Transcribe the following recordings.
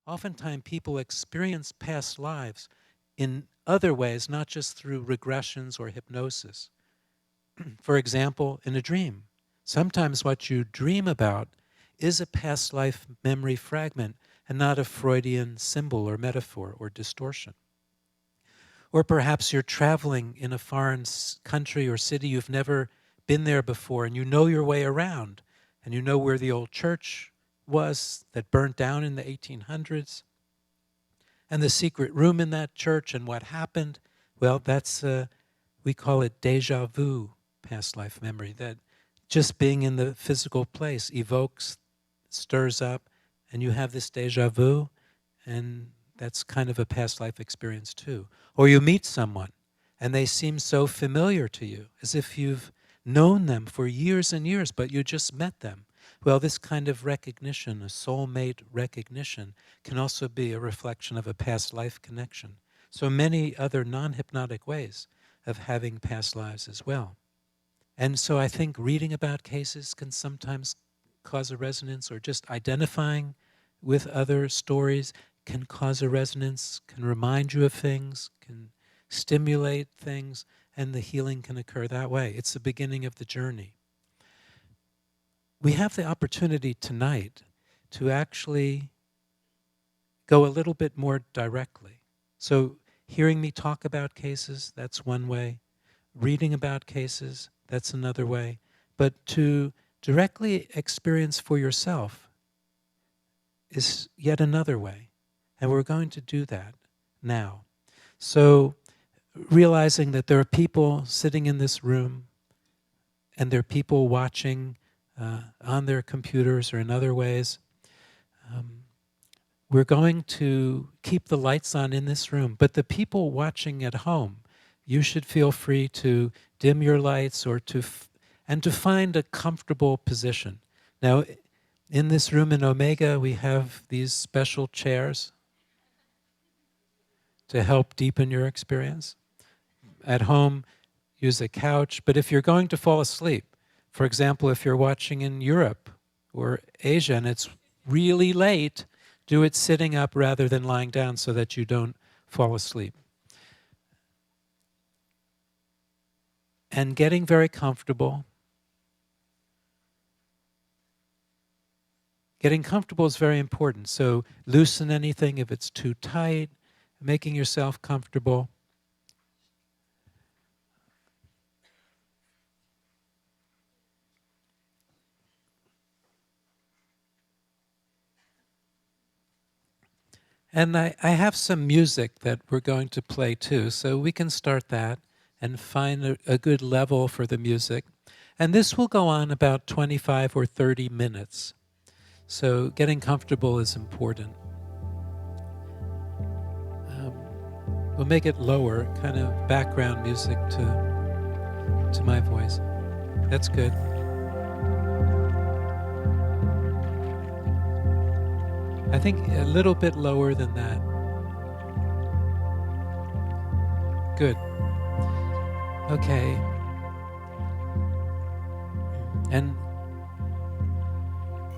Oftentimes people experience past lives in other ways, not just through regressions or hypnosis. For example, in a dream. Sometimes what you dream about is a past life memory fragment and not a Freudian symbol or metaphor or distortion. Or perhaps you're traveling in a foreign country or city, you've never been there before, and you know your way around, and you know where the old church was that burnt down in the 1800s, and the secret room in that church and what happened. Well, we call it deja vu, past life memory, that just being in the physical place evokes, stirs up, and you have this deja vu, and that's kind of a past life experience too. Or you meet someone, and they seem so familiar to you, as if you've known them for years and years, but you just met them. Well, this kind of recognition, a soulmate recognition, can also be a reflection of a past life connection. So many other non-hypnotic ways of having past lives as well. And so I think reading about cases can sometimes cause a resonance, or just identifying with other stories can cause a resonance, can remind you of things, can stimulate things, and the healing can occur that way. It's the beginning of the journey. We have the opportunity tonight to actually go a little bit more directly. So hearing me talk about cases, that's one way. Reading about cases, that's another way. But to directly experience for yourself is yet another way. And we're going to do that now. So realizing that there are people sitting in this room, and there are people watching on their computers or in other ways. We're going to keep the lights on in this room, but the people watching at home, you should feel free to dim your lights or to find a comfortable position. Now, in this room in Omega, we have these special chairs to help deepen your experience. At home, use a couch, but if you're going to fall asleep, for example, if you're watching in Europe or Asia and it's really late, do it sitting up rather than lying down so that you don't fall asleep. And getting very comfortable. Getting comfortable is very important. So loosen anything if it's too tight, making yourself comfortable. And I have some music that we're going to play too, so we can start that and find a good level for the music. And this will go on about 25 or 30 minutes. So getting comfortable is important. We'll make it lower, kind of background music to my voice. That's good. I think a little bit lower than that. Good. Okay. And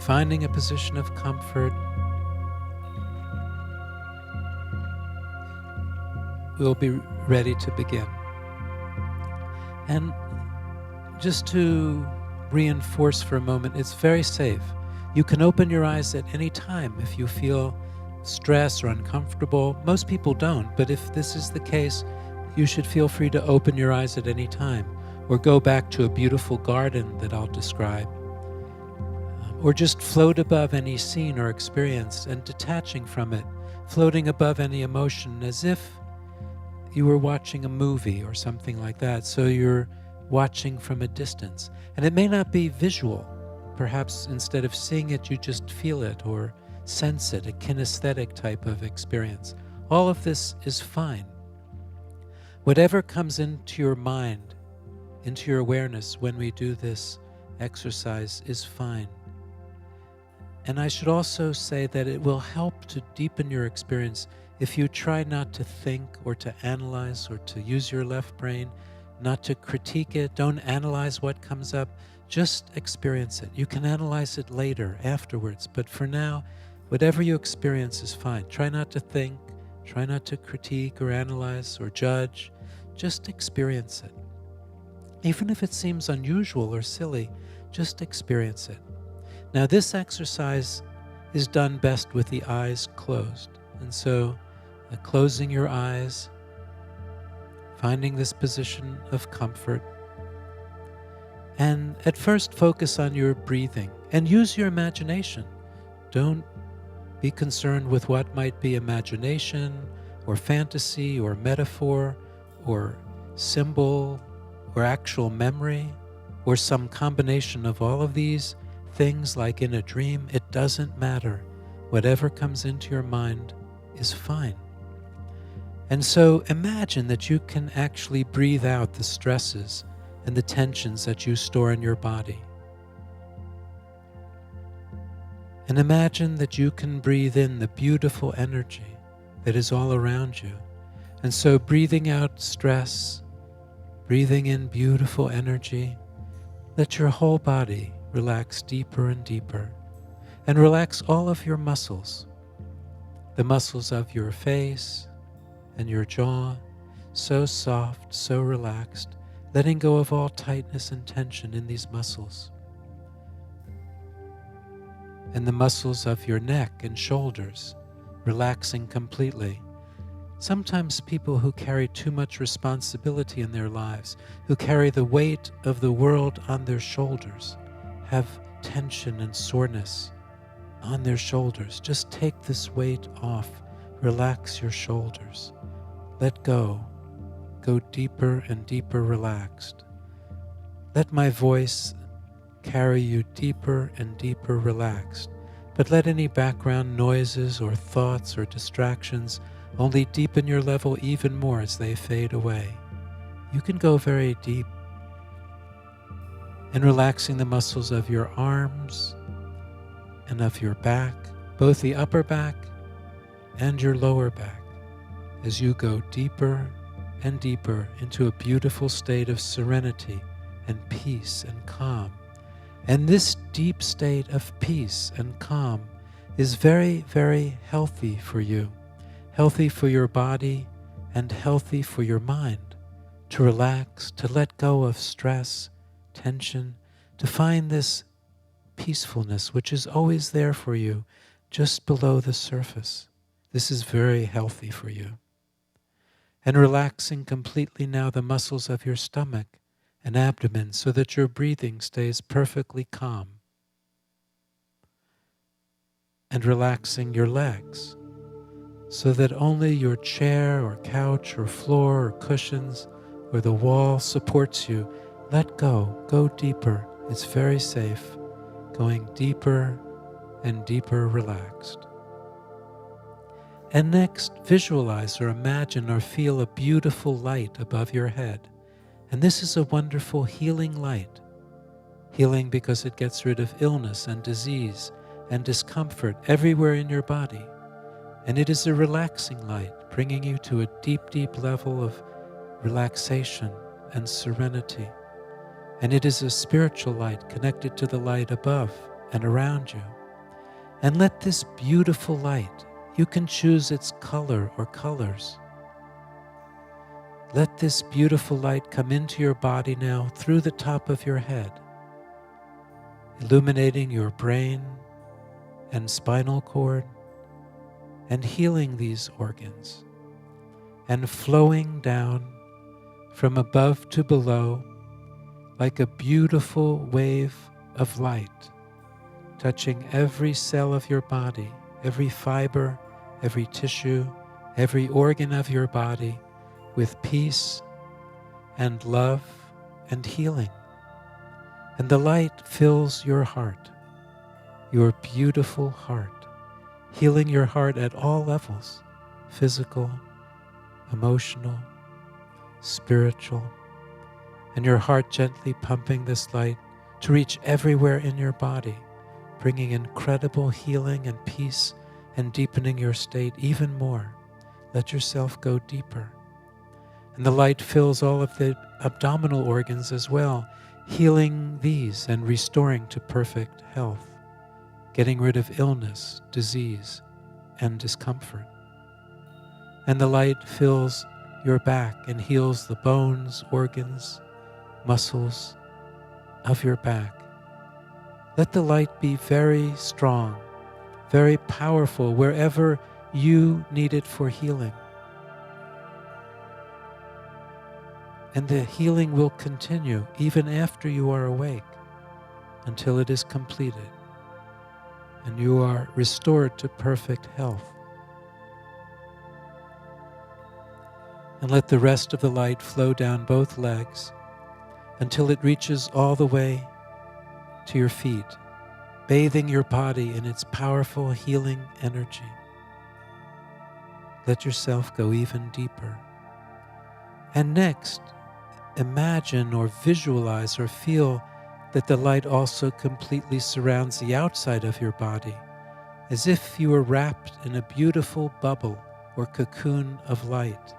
finding a position of comfort. We'll be ready to begin. And just to reinforce for a moment, it's very safe. You can open your eyes at any time if you feel stress or uncomfortable. Most people don't, but if this is the case, you should feel free to open your eyes at any time, or go back to a beautiful garden that I'll describe, or just float above any scene or experience and detaching from it, floating above any emotion as if you were watching a movie or something like that, so you're watching from a distance. And it may not be visual. Perhaps instead of seeing it, you just feel it or sense it, a kinesthetic type of experience. All of this is fine. Whatever comes into your mind, into your awareness when we do this exercise is fine. And I should also say that it will help to deepen your experience if you try not to think or to analyze or to use your left brain, not to critique it. Don't analyze what comes up. Just experience it. You can analyze it later, afterwards, but for now, Whatever you experience is fine. Try not to think, try not to critique or analyze or judge. Just experience it. Even if it seems unusual or silly, just experience it. Now, this exercise is done best with the eyes closed. And so, closing your eyes, finding this position of comfort, and at first focus on your breathing and use your imagination. Don't be concerned with what might be imagination or fantasy or metaphor or symbol or actual memory or some combination of all of these things like in a dream. It doesn't matter. Whatever comes into your mind is fine. And so imagine that you can actually breathe out the stresses and the tensions that you store in your body. And imagine that you can breathe in the beautiful energy that is all around you. And so breathing out stress, breathing in beautiful energy, let your whole body relax deeper and deeper. And relax all of your muscles, the muscles of your face and your jaw, so soft, so relaxed, letting go of all tightness and tension in these muscles. And the muscles of your neck and shoulders, relaxing completely. Sometimes people who carry too much responsibility in their lives, who carry the weight of the world on their shoulders, have tension and soreness on their shoulders. Just take this weight off. Relax your shoulders. Let go. Go deeper and deeper relaxed. Let my voice carry you deeper and deeper relaxed. But let any background noises or thoughts or distractions only deepen your level even more as they fade away. You can go very deep. And relaxing the muscles of your arms and of your back, both the upper back and your lower back, as you go deeper and deeper into a beautiful state of serenity and peace and calm. And this deep state of peace and calm is very, very healthy for you, healthy for your body and healthy for your mind, to relax, to let go of stress, tension, to find this peacefulness which is always there for you, just below the surface. This is very healthy for you. And relaxing completely now the muscles of your stomach and abdomen so that your breathing stays perfectly calm. And relaxing your legs so that only your chair or couch or floor or cushions or the wall supports you. Let go deeper. It's very safe, going deeper and deeper relaxed. And next, visualize or imagine or feel a beautiful light above your head. And this is a wonderful healing light. Healing because it gets rid of illness and disease and discomfort everywhere in your body. And it is a relaxing light, bringing you to a deep, deep level of relaxation and serenity. And it is a spiritual light connected to the light above and around you. And let this beautiful light, you can choose its color or colors. Let this beautiful light come into your body now through the top of your head, illuminating your brain and spinal cord and healing these organs and flowing down from above to below like a beautiful wave of light, touching every cell of your body, every fiber, every tissue, every organ of your body, with peace and love and healing. And the light fills your heart, your beautiful heart, healing your heart at all levels, physical, emotional, spiritual, and your heart gently pumping this light to reach everywhere in your body, bringing incredible healing and peace and deepening your state even more. Let yourself go deeper. And the light fills all of the abdominal organs as well, healing these and restoring to perfect health, getting rid of illness, disease, and discomfort. And the light fills your back and heals the bones, organs, muscles of your back. Let the light be very strong, very powerful wherever you need it for healing. And the healing will continue even after you are awake until it is completed and you are restored to perfect health. And let the rest of the light flow down both legs until it reaches all the way to your feet, bathing your body in its powerful healing energy. Let yourself go even deeper. And next, imagine or visualize or feel that the light also completely surrounds the outside of your body, as if you were wrapped in a beautiful bubble or cocoon of light.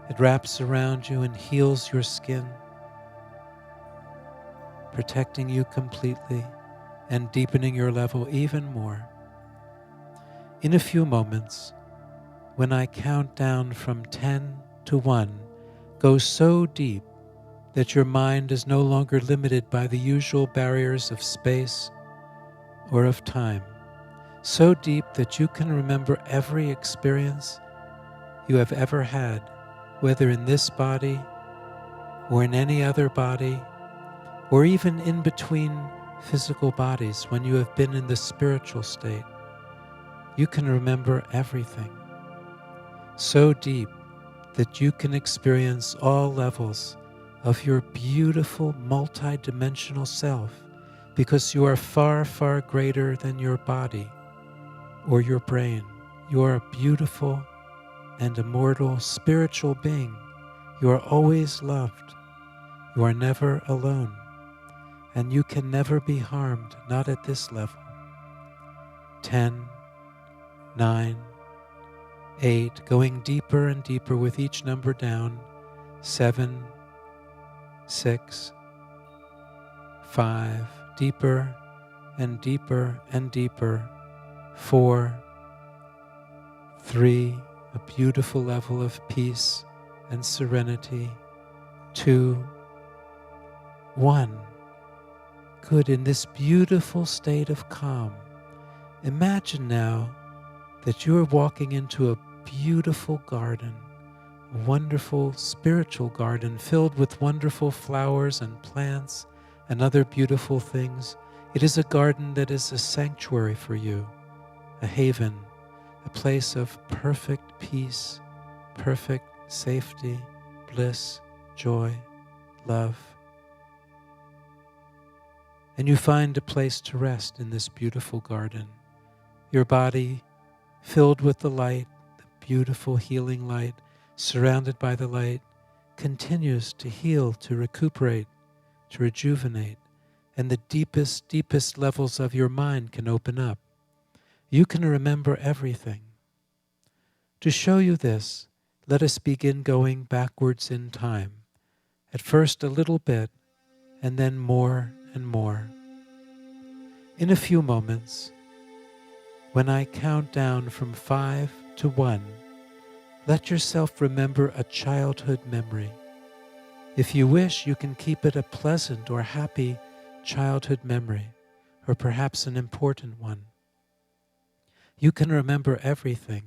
It wraps around you and heals your skin, protecting you completely and deepening your level even more. In a few moments, when I count down from 10 to 1, go so deep that your mind is no longer limited by the usual barriers of space or of time, so deep that you can remember every experience you have ever had, whether in this body or in any other body, or even in between physical bodies when you have been in the spiritual state. You can remember everything so deep that you can experience all levels of your beautiful multi-dimensional self, because you are far, far greater than your body or your brain. You are a beautiful and immortal spiritual being. You are always loved. You are never alone. And you can never be harmed, not at this level. 10, 9, 8, going deeper and deeper with each number down. 7, 6, 5, deeper and deeper and deeper. 4, 3, a beautiful level of peace and serenity. 2, 1. Good. In this beautiful state of calm, imagine now that you are walking into a beautiful garden, a wonderful spiritual garden filled with wonderful flowers and plants and other beautiful things. It is a garden that is a sanctuary for you, a haven, a place of perfect peace, perfect safety, bliss, joy, love. And you find a place to rest in this beautiful garden. Your body filled with the light, the beautiful healing light, surrounded by the light, continues to heal, to recuperate, to rejuvenate, and the deepest, deepest levels of your mind can open up. You can remember everything. To show you this, let us begin going backwards in time. At first a little bit, and then more and more. In a few moments, when I count down from 5 to 1, let yourself remember a childhood memory. If you wish, you can keep it a pleasant or happy childhood memory, or perhaps an important one. You can remember everything.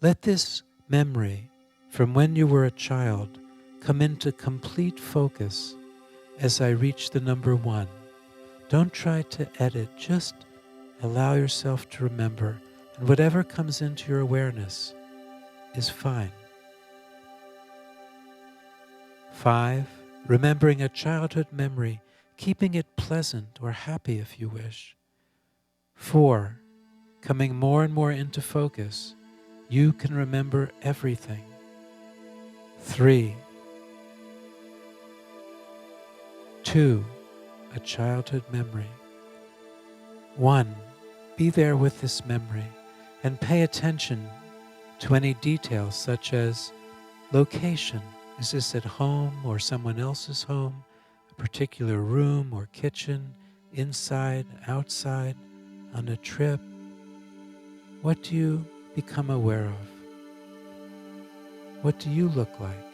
Let this memory from when you were a child come into complete focus as I reach the number 1. Don't try to edit, just allow yourself to remember, and whatever comes into your awareness is fine. 5, remembering a childhood memory, keeping it pleasant or happy if you wish. 4, coming more and more into focus, you can remember everything. 3, 2, a childhood memory. 1, be there with this memory and pay attention to any details such as location. Is this at home or someone else's home? A particular room or kitchen? Inside, outside? on a trip, what do you become aware of? What do you look like?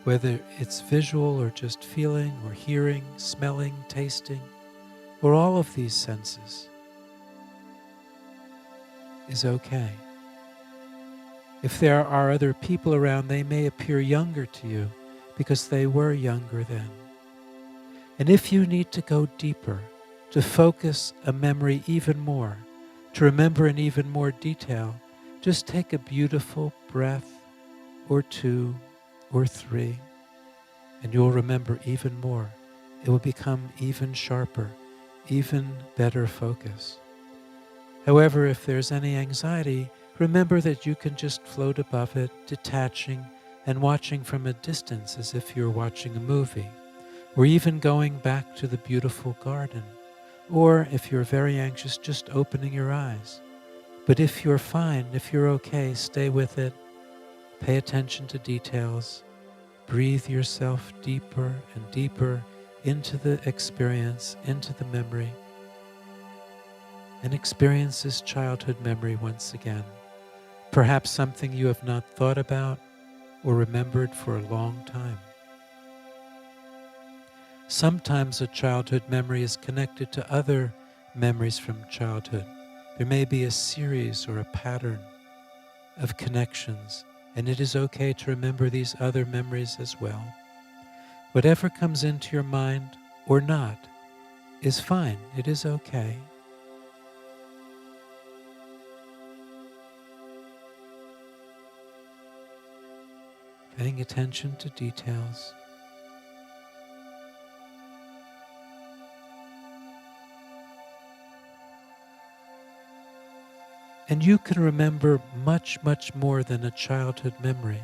Whether it's visual or just feeling or hearing, smelling, tasting, or all of these senses is okay. If there are other people around, they may appear younger to you because they were younger then. And if you need to go deeper, to focus a memory even more, to remember in even more detail, just take a beautiful breath or two or three, and you'll remember even more. It will become even sharper, even better focus. However, if there's any anxiety, remember that you can just float above it, detaching and watching from a distance as if you're watching a movie, or even going back to the beautiful garden. Or if you're very anxious, just opening your eyes. But if you're fine, if you're okay, stay with it. Pay attention to details. Breathe yourself deeper and deeper into the experience, into the memory. And experience this childhood memory once again. Perhaps something you have not thought about or remembered for a long time. Sometimes a childhood memory is connected to other memories from childhood. There may be a series or a pattern of connections, and it is okay to remember these other memories as well. Whatever comes into your mind or not is fine. It is okay. Paying attention to details. And you can remember much, much more than a childhood memory.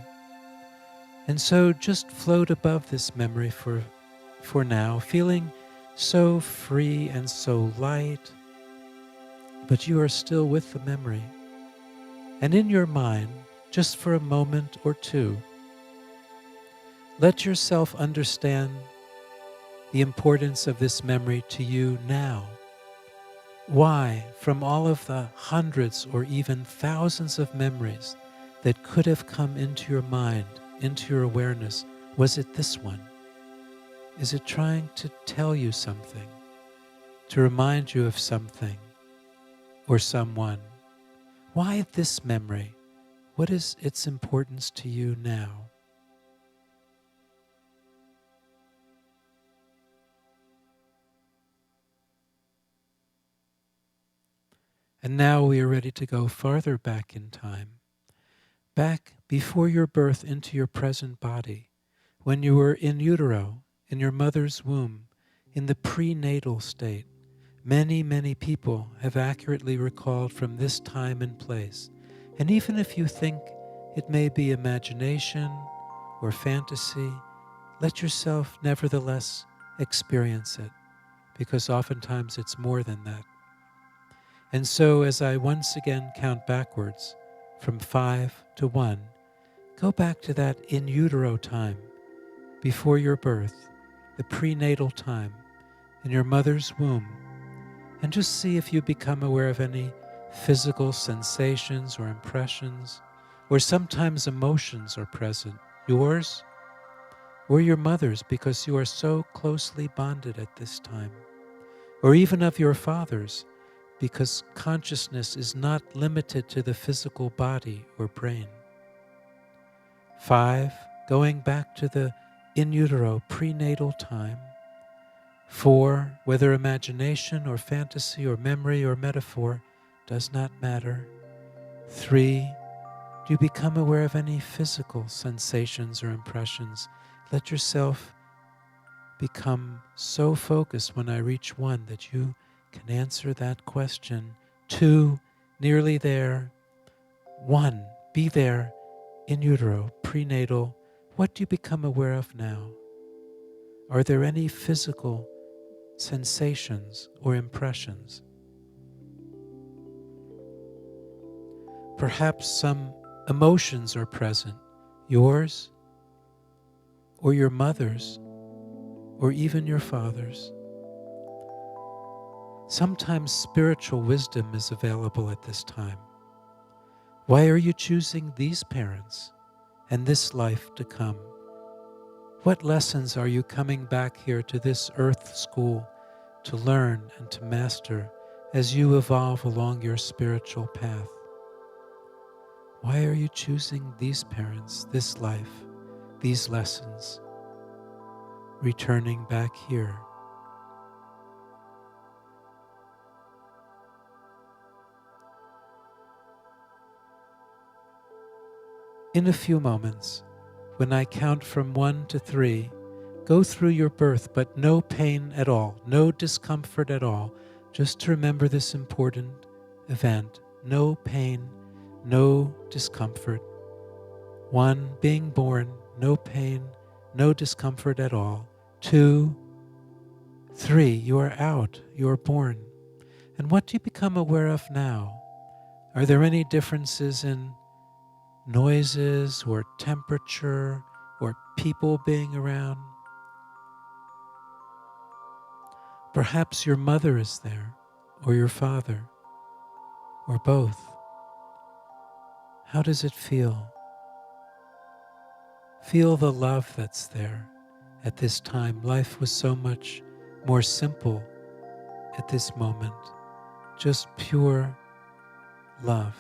And so just float above this memory for now, feeling so free and so light, but you are still with the memory. And in your mind, just for a moment or two, let yourself understand the importance of this memory to you now. Why, from all of the hundreds or even thousands of memories that could have come into your mind, into your awareness, was it this one? Is it trying to tell you something, to remind you of something or someone? Why this memory? What is its importance to you now? And now we are ready to go farther back in time, back before your birth into your present body, when you were in utero, in your mother's womb, in the prenatal state. Many, many people have accurately recalled from this time and place. And even if you think it may be imagination or fantasy, let yourself nevertheless experience it, because oftentimes it's more than that. And so as I once again count backwards from 5 to 1, go back to that in utero time, before your birth, the prenatal time, in your mother's womb, and just see if you become aware of any physical sensations or impressions, or sometimes emotions are present, yours or your mother's, because you are so closely bonded at this time, or even of your father's, because consciousness is not limited to the physical body or brain. 5, going back to the in utero prenatal time. 4, whether imagination or fantasy or memory or metaphor, does not matter. 3, do you become aware of any physical sensations or impressions? Let yourself become so focused when I reach 1 that you can answer that question. 2, nearly there. 1, be there in utero, prenatal. What do you become aware of now? Are there any physical sensations or impressions? Perhaps some emotions are present, yours or your mother's or even your father's. Sometimes spiritual wisdom is available at this time. Why are you choosing these parents and this life to come? What lessons are you coming back here to this earth school to learn and to master as you evolve along your spiritual path? Why are you choosing these parents, this life, these lessons, returning back here? In a few moments, when I count from 1 to 3, go through your birth, but no pain at all, no discomfort at all. Just to remember this important event. No pain, no discomfort. 1, being born, no pain, no discomfort at all. 2, 3, you are out, you are born. And what do you become aware of now? Are there any differences in noises or temperature or people being around? Perhaps your mother is there, or your father, or both. How does it feel? Feel the love that's there at this time. Life was so much more simple at this moment. Just pure love.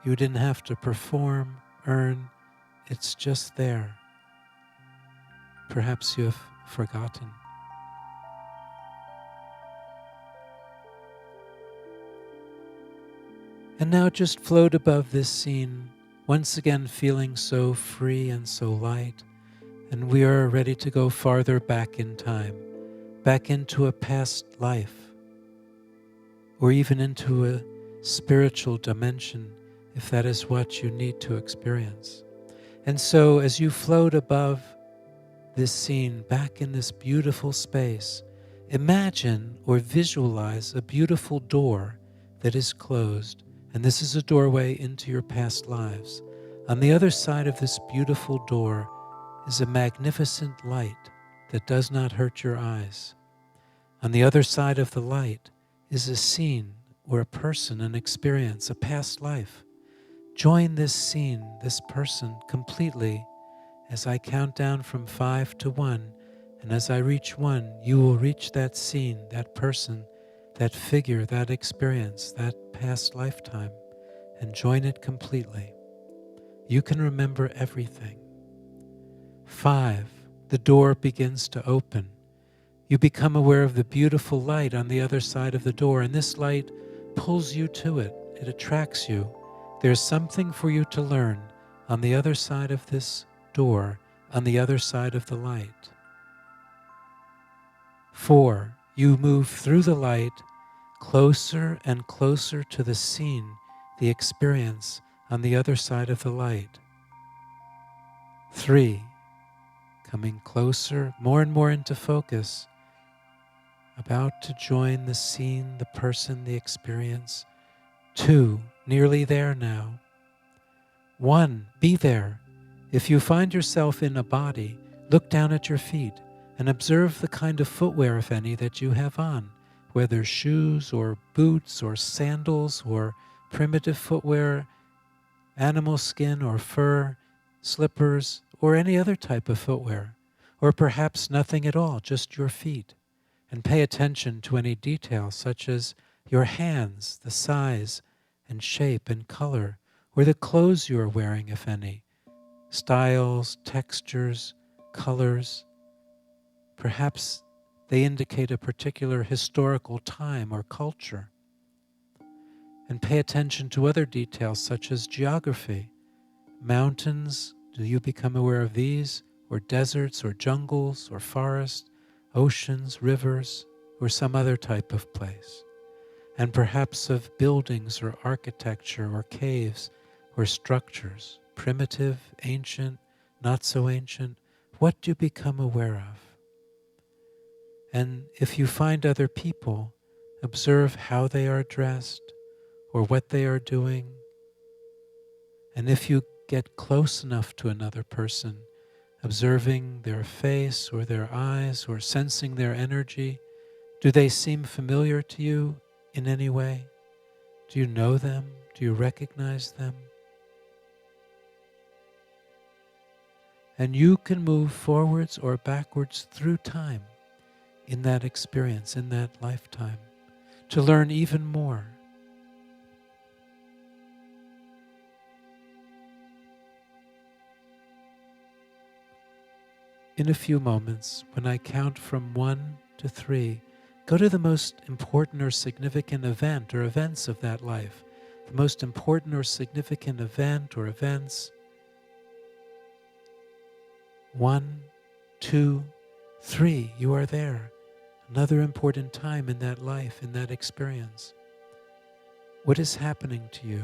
You didn't have to perform, earn. It's just there. Perhaps you have forgotten. And now just float above this scene, once again feeling so free and so light. And we are ready to go farther back in time, back into a past life, or even into a spiritual dimension, if that is what you need to experience. And so as you float above this scene, back in this beautiful space, imagine or visualize a beautiful door that is closed. And this is a doorway into your past lives. On the other side of this beautiful door is a magnificent light that does not hurt your eyes. On the other side of the light is a scene or a person, an experience, a past life. Join this scene, this person completely as I count down from 5 to 1. And as I reach 1, you will reach that scene, that person, that figure, that experience, that past lifetime, and join it completely. You can remember everything. 5, the door begins to open. You become aware of the beautiful light on the other side of the door, and this light pulls you to it. It attracts you. There's something for you to learn on the other side of this door, on the other side of the light. 4, you move through the light, closer and closer to the scene, the experience on the other side of the light. 3, coming closer, more and more into focus, about to join the scene, the person, the experience. 2, nearly there now. 1, be there. If you find yourself in a body, look down at your feet and observe the kind of footwear, if any, that you have on, whether shoes or boots or sandals or primitive footwear, animal skin or fur, slippers, or any other type of footwear, or perhaps nothing at all, just your feet. And pay attention to any details such as your hands, the size and shape and color, or the clothes you are wearing, if any, styles, textures, colors. Perhaps they indicate a particular historical time or culture. And pay attention to other details such as geography. Mountains, do you become aware of these? Or deserts, or jungles, or forests, oceans, rivers, or some other type of place. And perhaps of buildings or architecture or caves or structures, primitive, ancient, not so ancient. What do you become aware of? And if you find other people, observe how they are dressed or what they are doing. And if you get close enough to another person, observing their face or their eyes or sensing their energy, do they seem familiar to you in any way? Do you know them? Do you recognize them? And you can move forwards or backwards through time in that experience, in that lifetime, to learn even more. In a few moments, when I count from 1 to 3, go to the most important or significant event or events of that life. The most important or significant event or events. 1, 2, 3, you are there. Another important time in that life, in that experience. What is happening to you?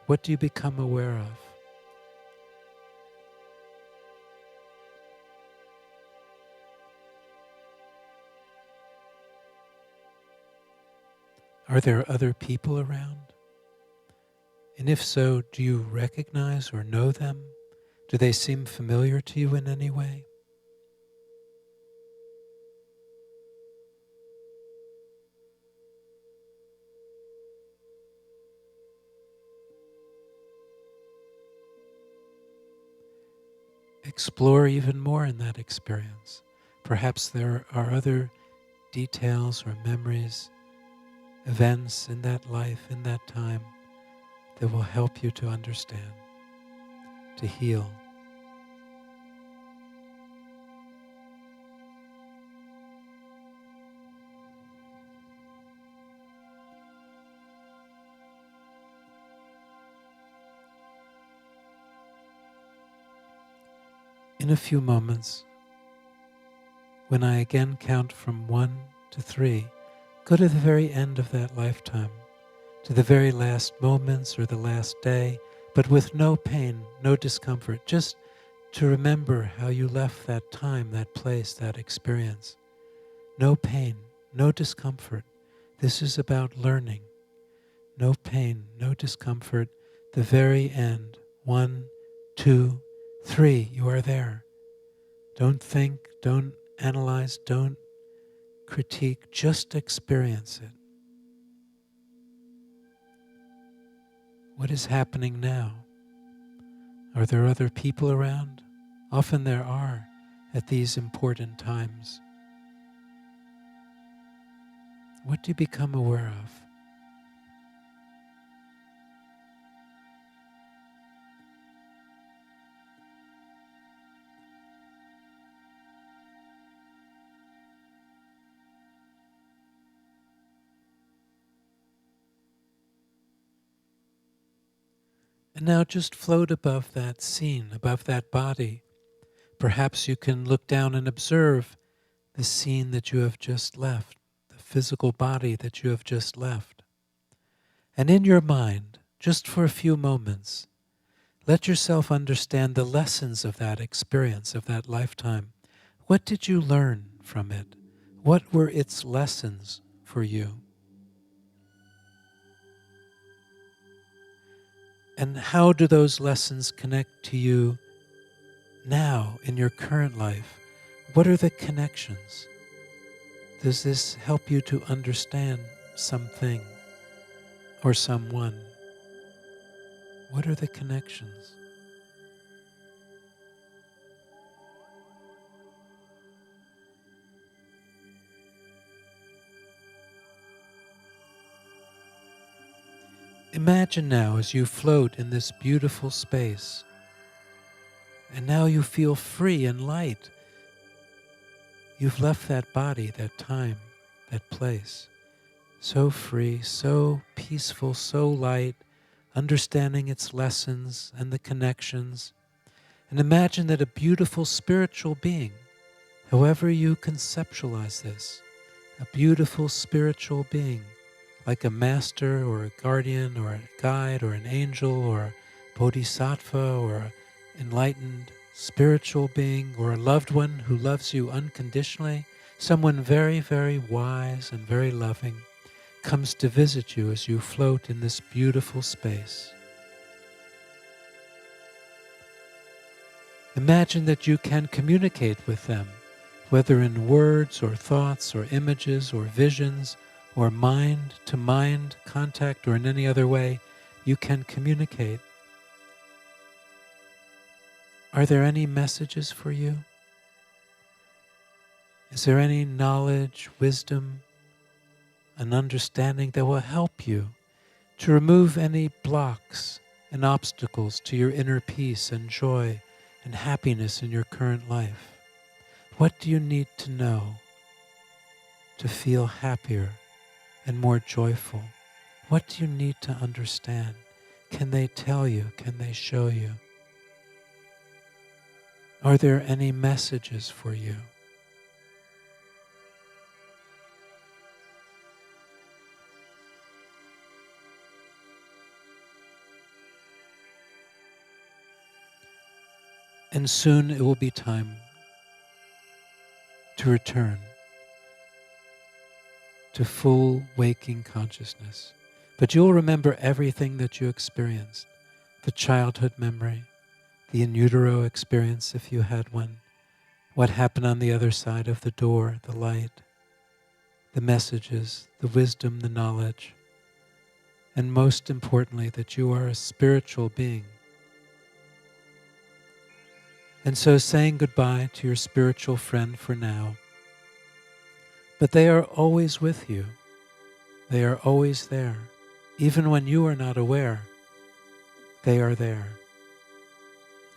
What do you become aware of? Are there other people around? And if so, do you recognize or know them? Do they seem familiar to you in any way? Explore even more in that experience. Perhaps there are other details or memories, events in that life, in that time, that will help you to understand, to heal. In a few moments, when I again count from 1 to 3, go to the very end of that lifetime, to the very last moments or the last day, but with no pain, no discomfort, just to remember how you left that time, that place, that experience. No pain, no discomfort. This is about learning. No pain, no discomfort. The very end. 1, 2, 3, you are there. Don't think, don't analyze, don't critique, just experience it. What is happening now? Are there other people around? Often there are at these important times. What do you become aware of? And now just float above that scene, above that body. Perhaps you can look down and observe the scene that you have just left, the physical body that you have just left. And in your mind, just for a few moments, let yourself understand the lessons of that experience, of that lifetime. What did you learn from it? What were its lessons for you? And how do those lessons connect to you now in your current life? What are the connections? Does this help you to understand something or someone? What are the connections? Imagine now as you float in this beautiful space, and now you feel free and light. You've left that body, that time, that place, so free, so peaceful, so light, understanding its lessons and the connections. And imagine that a beautiful spiritual being, however you conceptualize this, a beautiful spiritual being, like a master or a guardian or a guide or an angel or a bodhisattva or an enlightened spiritual being or a loved one who loves you unconditionally, someone very, very wise and very loving, comes to visit you as you float in this beautiful space. Imagine that you can communicate with them, whether in words or thoughts or images or visions or mind-to-mind contact, or in any other way you can communicate. Are there any messages for you? Is there any knowledge, wisdom, and understanding that will help you to remove any blocks and obstacles to your inner peace and joy and happiness in your current life? What do you need to know to feel happier and more joyful? What do you need to understand? Can they tell you? Can they show you? Are there any messages for you? And soon it will be time to return to full waking consciousness. But you'll remember everything that you experienced, the childhood memory, the in utero experience if you had one, what happened on the other side of the door, the light, the messages, the wisdom, the knowledge, and most importantly, that you are a spiritual being. And so saying goodbye to your spiritual friend for now, but they are always with you. They are always there. Even when you are not aware, they are there.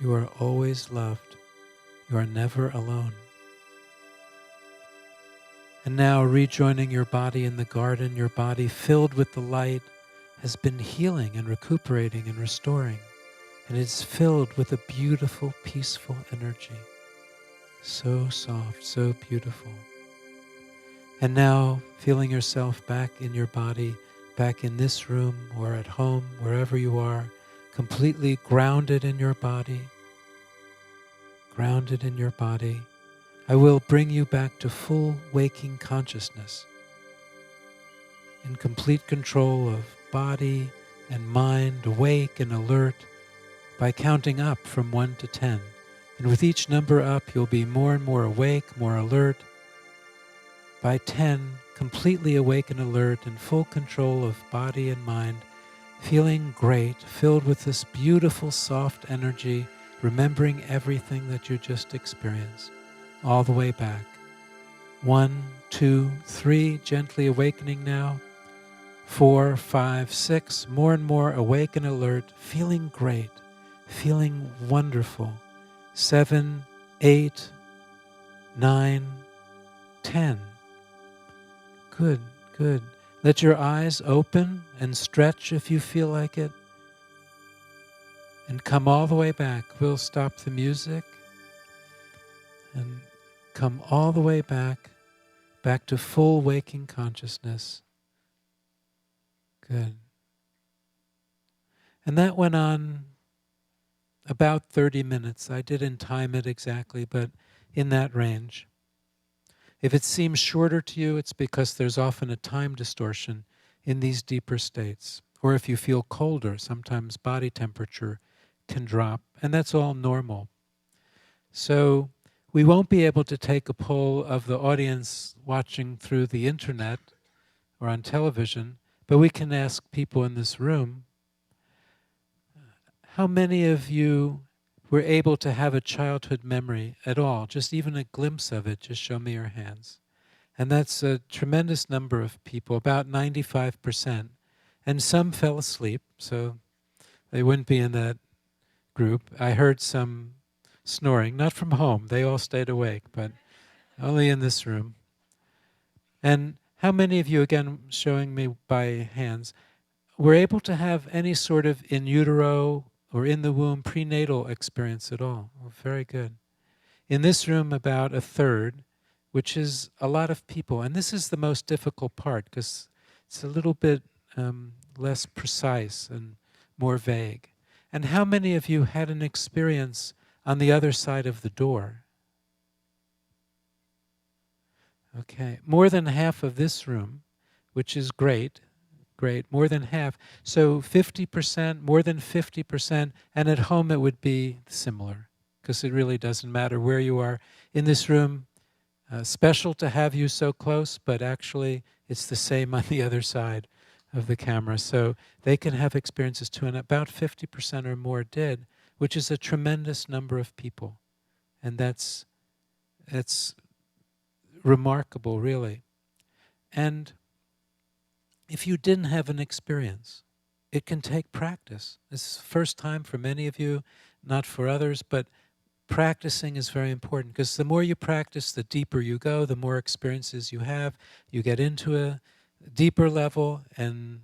You are always loved. You are never alone. And now rejoining your body in the garden, your body filled with the light has been healing and recuperating and restoring. And it's filled with a beautiful, peaceful energy. So soft, so beautiful. And now feeling yourself back in your body, back in this room or at home, wherever you are, completely grounded in your body. Grounded in your body. I will bring you back to full waking consciousness, in complete control of body and mind, awake and alert, by counting up from 1 to 10. And with each number up, you'll be more and more awake, more alert. By 10, completely awake and alert, in full control of body and mind, feeling great, filled with this beautiful, soft energy, remembering everything that you just experienced, all the way back. 1, 2, 3, gently awakening now. 4, 5, 6, more and more awake and alert, feeling great, feeling wonderful. 7, 8, 9, 10. Good, good. Let your eyes open and stretch if you feel like it. And come all the way back. We'll stop the music and come all the way back to full waking consciousness. Good. And that went on about 30 minutes. I didn't time it exactly, but in that range. If it seems shorter to you, it's because there's often a time distortion in these deeper states. Or if you feel colder, sometimes body temperature can drop, and that's all normal. So we won't be able to take a poll of the audience watching through the internet or on television, but we can ask people in this room, how many of you were able to have a childhood memory at all, just even a glimpse of it? Just show me your hands. And that's a tremendous number of people, about 95%. And some fell asleep, so they wouldn't be in that group. I heard some snoring, not from home. They all stayed awake, but only in this room. And how many of you, again, showing me by hands, were able to have any sort of in utero or in the womb prenatal experience at all? Oh, very good. In this room, about a third, which is a lot of people. And this is the most difficult part because it's a little bit less precise and more vague. And how many of you had an experience on the other side of the door? Okay, more than half of this room, which is great, more than half. So 50%, more than 50%, and at home it would be similar, because it really doesn't matter where you are in this room. Special to have you so close, but actually it's the same on the other side of the camera. So they can have experiences too, and about 50% or more did, which is a tremendous number of people. And that's remarkable, really. And if you didn't have an experience, it can take practice. This is the first time for many of you, not for others, but practicing is very important, because the more you practice, the deeper you go, the more experiences you have. You get into a deeper level, and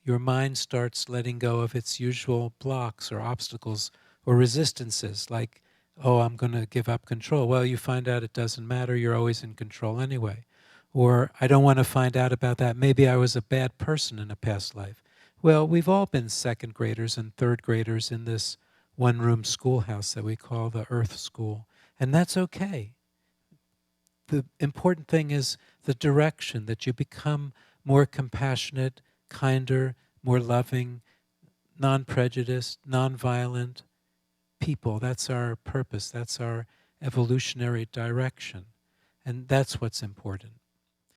your mind starts letting go of its usual blocks or obstacles or resistances, like, oh, I'm going to give up control. Well, you find out it doesn't matter. You're always in control anyway. Or, I don't want to find out about that. Maybe I was a bad person in a past life. Well, we've all been second graders and third graders in this one-room schoolhouse that we call the Earth School. And that's okay. The important thing is the direction, that you become more compassionate, kinder, more loving, non-prejudiced, non-violent people. That's our purpose. That's our evolutionary direction. And that's what's important.